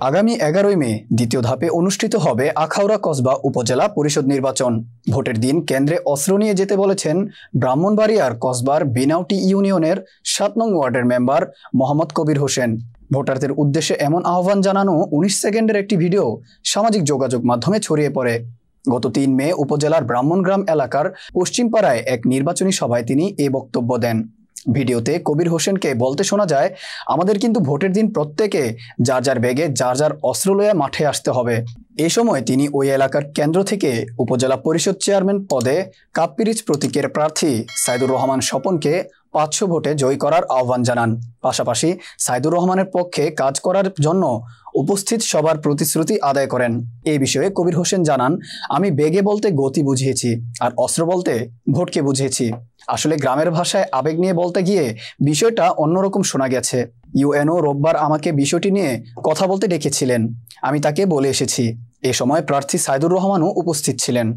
আগামী 11ই মে দ্বিতীয় ধাপে অনুষ্ঠিত হবে আখাউড়া কসবা উপজেলা পরিষদ নির্বাচন। ভোটের দিন কেন্দ্রে অস্ত্র নিয়ে যেতে বলেছেন ব্রাহ্মণবাড়িয়ার কসবার বিনাউটি ইউনিয়নের 7 নং ওয়ার্ডের মেম্বার মোহাম্মদ কবির হোসেন। ভোটারদের উদ্দেশ্যে এমন আহ্বান জানানো 19 সেকেন্ডের একটি ভিডিও সামাজিক যোগাযোগ মাধ্যমে ছড়িয়ে পড়ে। গত 3 মে উপজেলার ব্রাহ্মণগ্রাম এলাকার পশ্চিমপাড়ায় এক নির্বাচনী সভায় তিনি এ বক্তব্য দেন। ভিডিওতে কবির হোসেনকে বলতে শোনা যায়, আমাদের কিন্তু ভোটের দিন প্রত্যেকে যার যার ব্যাগে যার যার অস্ত্র লয়ে মাঠে আসতে হবে। এ সময় তিনি ওই এলাকার কেন্দ্র থেকে উপজেলা পরিষদ চেয়ারম্যান পদে কাপ্পিরিচ প্রতীকের প্রার্থী সাইদুর রহমান স্বপনকে 500 ভোটে জয় করার আহ্বান জানান। পাশাপাশি সাইদুর রহমানের পক্ষে কাজ করার জন্য উপস্থিত সবার প্রতিশ্রুতি আদায় করেন। এই বিষয়ে কবির হোসেন জানান, আমি বেগে বলতে গতি বুঝিয়েছি আর অস্ত্র বলতে ভোটকে বুঝিয়েছি। আসলে গ্রামের ভাষায় আবেগ নিয়ে বলতে গিয়ে বিষয়টা অন্যরকম শোনা গেছে। ইউএনও রোববার আমাকে বিষয়টি নিয়ে কথা বলতে ডেকেছিলেন, আমি তাকে বলে এসেছি। এ সময় প্রার্থী সাইদুর রহমানও উপস্থিত ছিলেন।